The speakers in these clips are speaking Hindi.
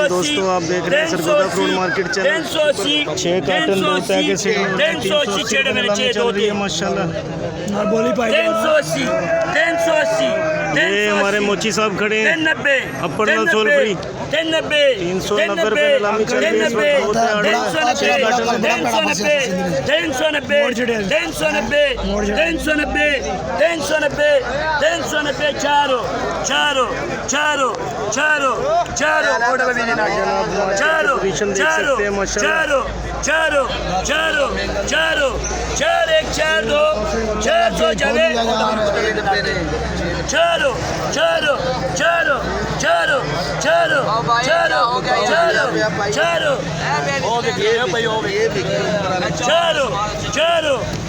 दोस्तों आप देख रहे हैं Sargodha fruit market channel. 6 carton दूध है के सेल चल रही है माशाल्लाह। 380 ये हमारे मोची साहब खड़े हैं। अपर नल सोलपुरी 390 रुपए नीलामी चल रही है इस वक्त।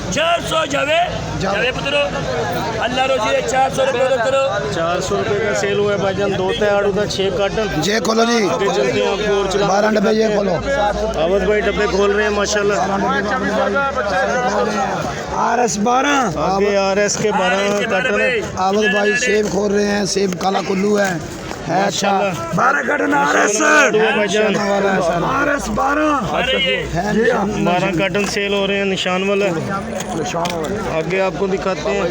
400 जावे पुत्रो अल्लाह रोजी 400 रुपए करो। 400 रुपए का सेल हुआ है भाईजान। दो आड़ू का 6 कार्टन जे खोलो जी। आगे चलते हैं आपको और चला 12 डब्बे ये खोलो। आवत भाई डब्बे खोल रहे हैं माशाल्लाह। RS 12 आगे RS के 12 कार्टन है। आवत भाई सेब खोल रहे हैं। सेब काला कुल्लू है अच्छा। 12 कार्टन RS भाईजान। RS 12 कार्टन सेल हो रहे हैं निशान वाला। आगे आपको दिखाते हैं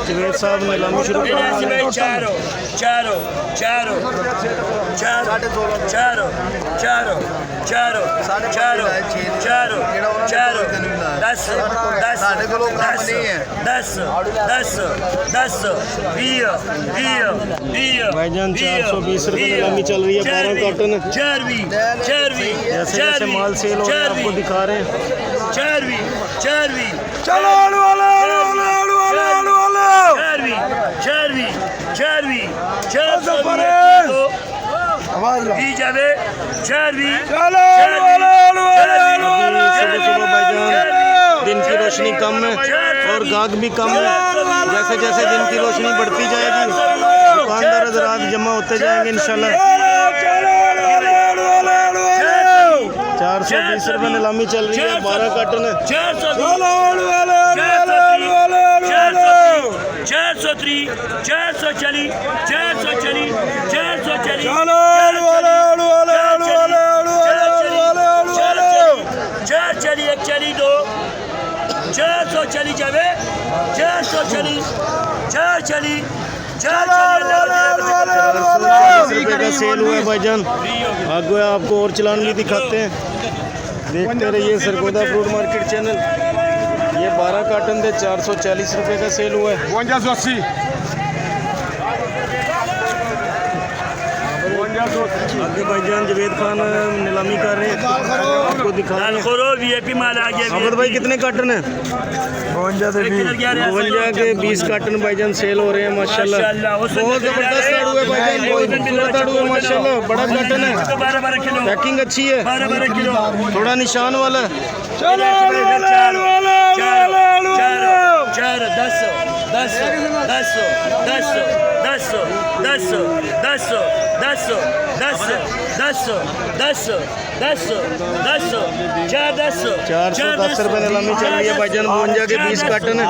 जवेद साहब नीलामी शुरू कर भाईजान। 420 रुपए नीलामी चल रही है 12 कार्टन। जैसे जैसे माल सेल हो रहा है आपको दिखा रहे हैं। चलो आलू वाला दिन की रोशनी कम है और गाहक भी कम है। जैसे जैसे दिन की रोशनी बढ़ती जाएगी दुकानदार हज़रात जमा होते जाएंगे इंशाल्लाह। 420 रुपए नीलामी चल रही है 12 कार्टन है। 440 रुपए का सेल हुआ है भाईजान। आगे आपको और चलान भी दिखाते हैं। देखते रहिए सरगोदा फ्रूट मार्केट चैनल। ये 12 कार्टन थे 440 रुपए का सेल हुआ है। 5280 आगे भाईजान जवेद खान नीलामी कर रहे हैं आपको दिखा रहे हैं। अहमद भाई कितने कार्टन है? 52 के 20 कार्टन भाईजान सेल हो रहे हैं माशाल्लाह। बहुत जबरदस्त आड़ू है भाईजान। बहुत खूबसूरत आड़ू है माशाल्लाह। बड़ा कार्टन है। पैकिंग अच्छी है। थोड़ा निशान वाला है। 410 रुपए नीलामी चल रही है भाईजान। 52 के 20 कार्टन है।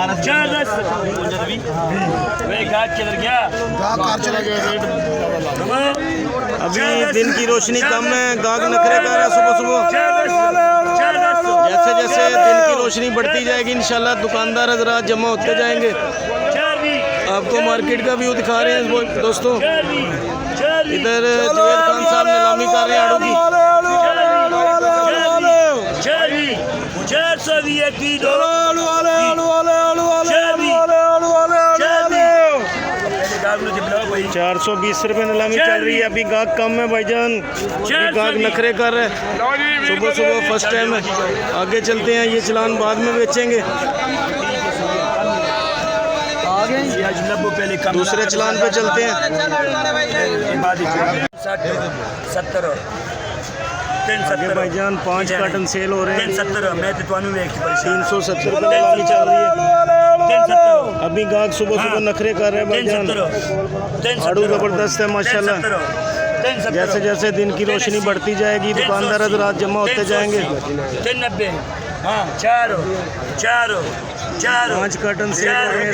अभी दिन की रोशनी कम है। गाहक नखरे कर रहा है सुबह सुबह। जैसे जैसे दिन की रोशनी बढ़ती जाएगी इंशाल्लाह दुकानदार हज़रात जमा होते जाएंगे। आपको मार्केट का व्यू दिखा रहे हैं दोस्तों। इधर जवेद खान साहब नीलामी कर रहे हैं आड़ू की। 420 रुपए नीलामी चल रही है। अभी गाहक कम है भाईजान। गाहक नखरे कर रहे हैं सुबह सुबह फर्स्ट टाइम है। आगे चलते हैं। ये चलान बाद में बेचेंगे। दूसरे चलान पे चलते हैं। 70 भाईजान 5 कार्टन सेल हो रहे हैं। 370 रुपए नीलामी चल रही है। अभी गाहक सुबह सुबह नखरे कर रहे हैं भाईजान। आड़ू जबरदस्त है माशाल्लाह। जैसे जैसे दिन की रोशनी बढ़ती जाएगी दुकानदार हज़रात जमा होते जाएंगे। 5 कार्टन सेल हो रहे हैं।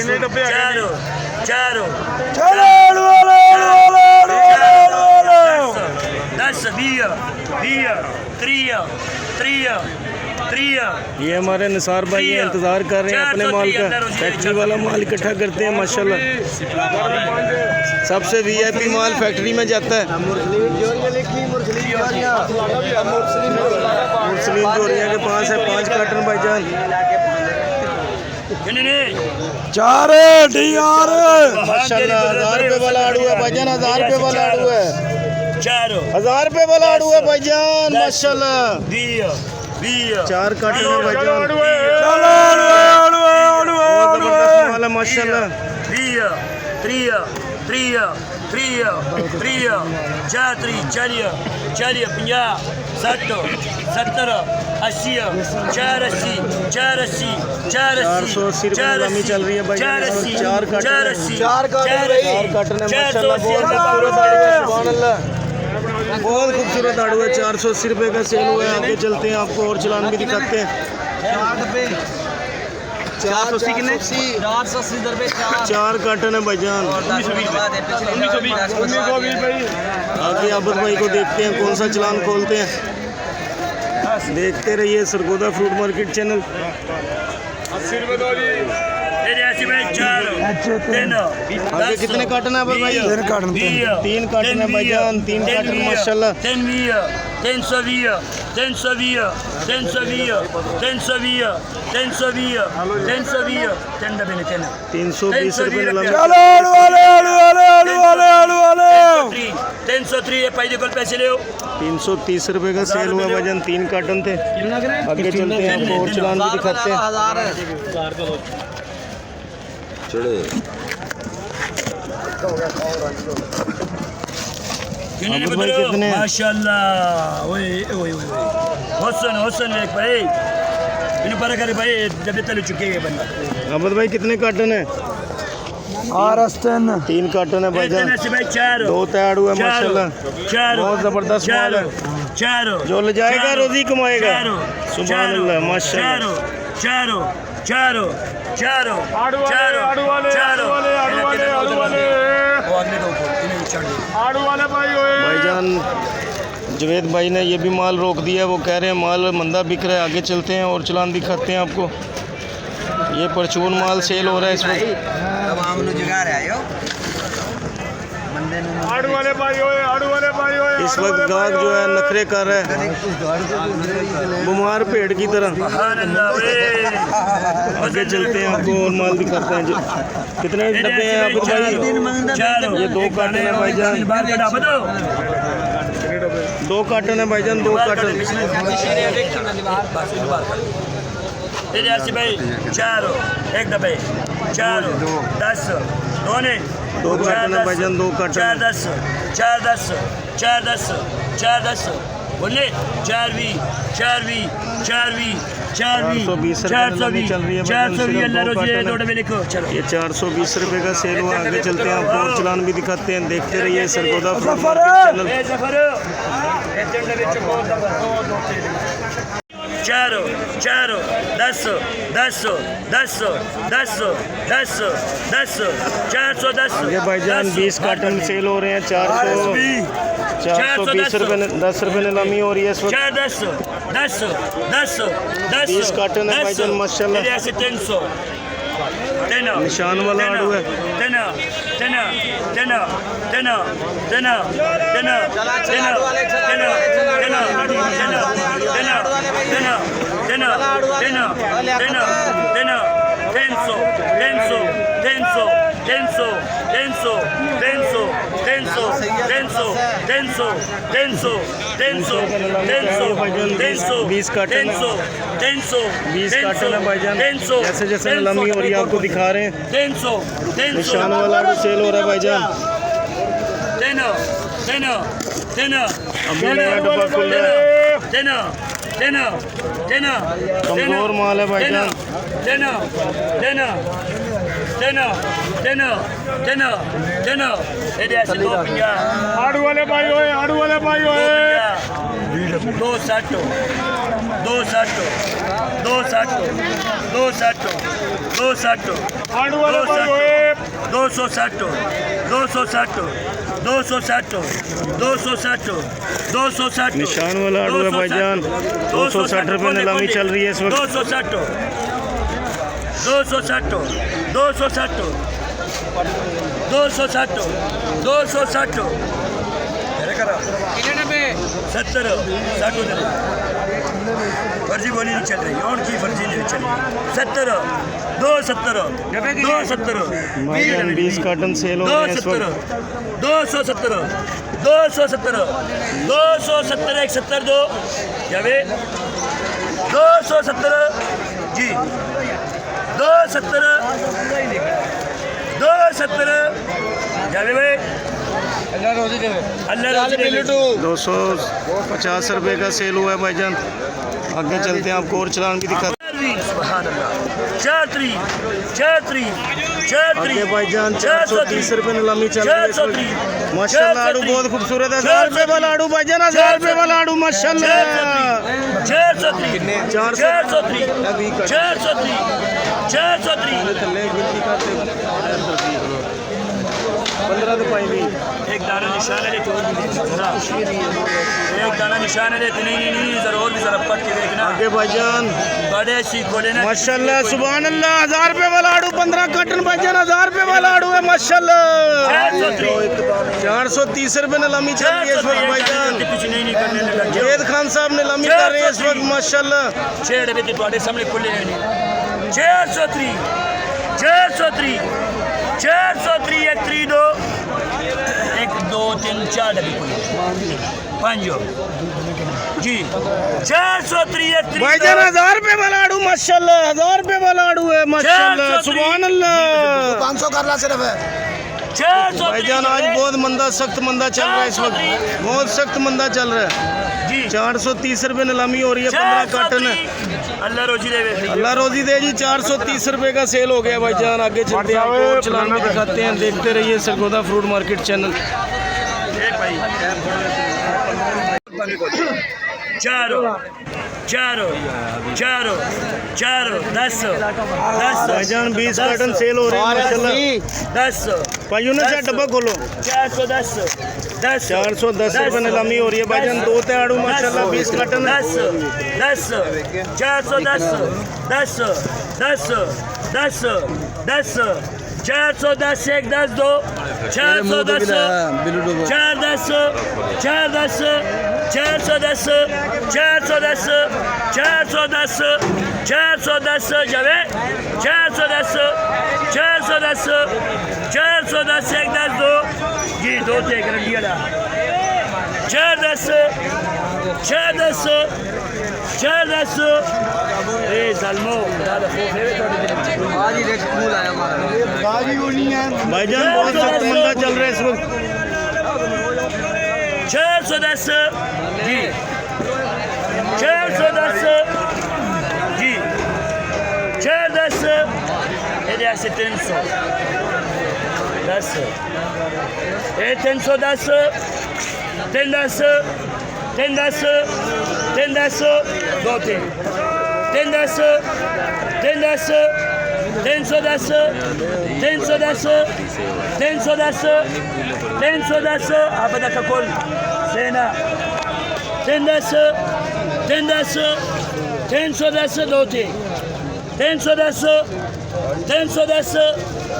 10 20 30 ये हमारे निसार भाई हैं, इंतजार कर रहे हैं अपने माल का। फैक्ट्री वाला माल इकट्ठा करते हैं माशाल्लाह। सबसे वीआईपी माल फैक्ट्री में जाता है। मुस्लिम जोरिया के पास है 5 कार्टन भाईजान। 4 डीआर माशाल्लाह 1000 रुपए वाला आड़ू है भाईजान, 1000 रुपए वाला आड़ू है, 1000 रुपए वाला आड़ू है भाईजान माशाल्लाह। 4 कार्टन है भाईजान, जबरदस्त माल है माशाल्लाह। 480 रुपए नीलामी चल रही है भाईजान। 4 कार्टन है माशाल्लाह। बहुत खूबसूरत आड़ू है, 480 रुपए का सेल हुआ है। आगे चलते हैं, आपको और चलान भी दिखाते हैं। 480 कितने? 4 कार्टन है भाईजान। आगे आबद भाई को देखते हैं कौन सा चलान खोलते हैं। देखते रहिए सरगोदा फ्रूट मार्केट चैनल। 80 रुपए दो जी। आगे कितने कार्टन है आबद भाई? 3 कार्टन है भाईजान, 3 कार्टन माशाल्लाह। 320 रुपए नीलामी। 330 रुपए का सेल हुआ भाईजान, 3 कार्टन थे। आगे चलते हैं, आपको और चलान भी दिखाते हैं। आबद भाई कितने? माशाल्लाह हुसन एक भाई इन पर करे भाई जब तले चुके हैं बंदा। आबद भाई कितने कार्टन है? 3 कार्टन है भाईजान। 2 तैयार हुआ माशाल्लाह। बहुत जबरदस्त माल है, जो ले जाएगा रोजी कमाएगा। सुभान अल्लाह माशाल्लाह। भाईजान जवेद भाई ने ये भी माल रोक दिया, वो कह रहे हैं माल मंदा बिक रहा है। आगे चलते हैं और चलान दिखाते हैं आपको। ये परचून माल सेल हो रहा है इस वक्त। इस वक्त गाहक जो है नखरे कर रहा है, बीमार पेड़ की तरह। आगे चलते हैं, आपको और माल दिखाते हैं। कितने डब्बे हैं आबिद भाई? ये 2 कार्टन है भाईजान। 2 कार्टन है भाईजान, 2 कार्टन। भाई 4 एक डब्बे 4 10 दोने 2 कार्टन है भाईजान, 2 कार्टन। 4 10 बोले 4 भी 420 ये 420 रुपए का सेल हुआ। आगे चलते हैं, आपको और चलान भी दिखाते हैं। देखते रहिए सरगोदा फ्रूट मार्केट चैनल। 4 10 410। ये भाईजान 20 कार्टन सेल हो रहे हैं। 420 रुपए 10 रुपए नीलामी हो रही है इस वक्त। 20 कार्टन है भाईजान माशाल्लाह। 300 निशान वाला आड़ू है। 20 कार्टन है भाईजान। जैसे जैसे नीलामी हो रही है आपको दिखा रहे हैं। निशान वाला भी सेल हो रहा है भाईजान। अभी नया डब्बा खुल रहा है। कमजोर माल है भाईजान। आड़ू वाले भाई होए 260 आड़ू वाले भाई होए 260 260 260 260 निशान वाला आड़ू है भाईजान 260 रुपए नीलामी चल रही है इस वक्त 260 260 260 260 260 70 60 फर्जी बोली नहीं चल रही और की फर्जी नहीं चल रही 70 270 भाईजान 20 कार्टन सेल हो रहे हैं इस वक्त 270 270 270 170 दो जावेद 270 जी 270 270 जावेद भाई अल्लाह रोजी दे 250 रुपए का सेल हुआ है भाईजान आगे चलते हैं आपको और चलान भी दिखाते सुभान अल्लाह 4 आगे भाईजान 430 रुपए नीलामी चल रही है इस वक्त माशाल्लाह आड़ू बहुत खूबसूरत है 1000 रुपए वाला आड़ू भाईजान 1000 रुपए वाला आड़ू माशाल्लाह 15 तो पाई भी एक दाना निशान है एक दाना निशान है नहीं जरूर भी जरा पट के देखना आगे भाईजान बड़े सीखो लेना माशाल्लाह सुभान अल्लाह 1000 रुपए वाला आड़ू 15 कार्टन भाईजान 1000 रुपए वाला आड़ू है माशाल्लाह 430 रुपए नीलामी चल रही है इस वक्त भाईजान कुछ नहीं करने लगा जवेद खान साहब नीलामी कर रहे हैं इस वक्त माशाल्लाह 6 डब्बे तुम्हारे सामने खुले हैं 403 403 403 1 3 2 1 2 3 4 डब्बे खुले 5 जी 403 1 3 भाईजान 1000 रुपए वाला आड़ू माशाल्लाह 1000 रुपए वाला आड़ू है माशाल्लाह सुभान अल्लाह 500 कर ला सिर्फ है 403 भाईजान आज बहुत मंदा सख्त मंदा चल रहा है इस वक्त बहुत सख्त मंदा चल रहा है जी 430 रुपए नीलामी हो रही है 15 कार्टन है अल्लाह रोजी दे अल्लाह रोजी दे जी 430 रुपए का सेल हो गया भाईजान आगे चलते हैं आपको और चलान भी दिखाते हैं देखते रहिए सरगोदा फ्रूट मार्केट चैनल एक भाई चारो चारो चारो चारो 10 भाईजान 20 कार्टन सेल हो रहे हैं माशाल्लाह 10 भाइयों ने से डब्बा खोलो 410 10 410 रुपए नीलामी हो रही है भाईजान दो ते आड़ू माशाल्लाह 20 कार्टन 10 410 10 10 10 10 410 1 10 2 410 410 410 410 410 410 410 जावेद 410 410 410 1 10 2 जी दो थे गरंडिया 410 410 410 ए जलमो दादा खूब है आज ही रेट फूल आया हमारा गाजी वो नहीं है भाईजान बहुत सख्त मंदा चल रहा है इस वक्त 410 जी 410 जी 410 ed è 300 10 e 310 310 310 310 2 310 310 310 310 310 310 abada kakol sena 310 310 310 2 310 310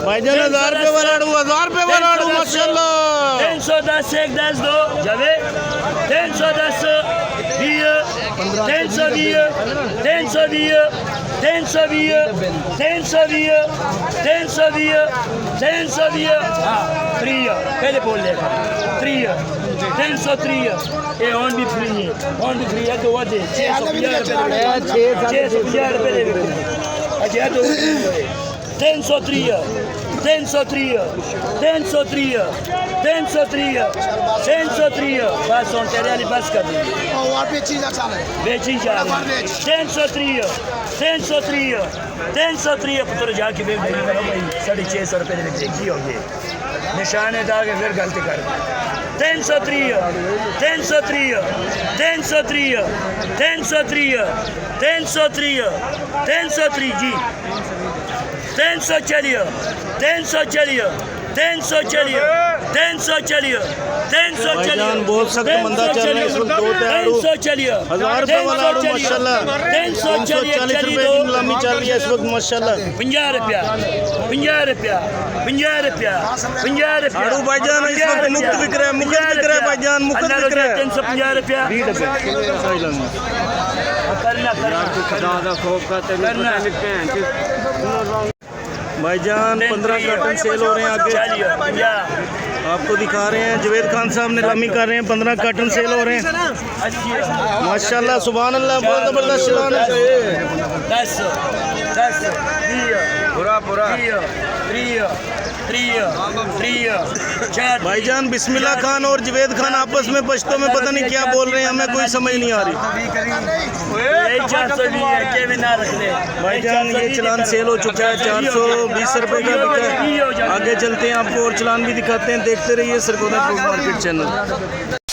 भाईजान 1000 रुपए वाला आड़ू 1000 रुपए वाला आड़ू माशाल्लाह 310 1 10 2 Javed 310 320 320 320 320 320 320 ah tria pede bolle tria 303 e on di free è dove 650 per le a do 303 303 303 303 303 bas on terreni bas कर दे और वहाँ पे चीज़ अच्छा है बेची जा रही 303 303 303 पुत्र जाके बेच देंगे भाई 650 रुपए में देखी होगी निशान है के फिर गलती कर 303 303 303 303 303 303 जी 340 340 300 चलिए 300 चलिए 300 चलिए भाईजान बहुत सख्त मंदा चल रहा है इस वक्त। दो आड़ू 300 चलिए 1000 रुपए वाला आड़ू माशाल्लाह 340 340 चलिए रुपए की नीलामी चल रही है इस वक्त माशाल्लाह। 50 रुपया 50 रुपया 50 रुपया 50 रुपया आड़ू भाईजान इस वक्त मुफ्त बिक रहा है, मुफ्त बिक रहा है भाईजान, मुफ्त बिक रहा है। 350 रुपया 20 डब्बे करना करना भाईजान 15 कार्टन सेल हो रहे हैं आगे, चलिए 50 आपको दिखा रहे हैं। जावेद खान साहब नीलामी कर रहे हैं, 15 कार्टन सेल हो रहे हैं 80 माशाल्लाह। सुभान अल्लाह, बहुत जबरदस्त चलान है। 10 10 भाईजान बिस्मिल्लाह खान और जावेद खान आपस में पश्तो में पता नहीं क्या बोल रहे हैं, हमें कोई समझ नहीं आ रही। भाईजान ये चलान सेल हो चुका है, 420 रुपए का बिका है। आगे चलते हैं, आपको और चलान भी दिखाते हैं, देखते रहिए सरगोदा फ्रूट मार्केट चैनल।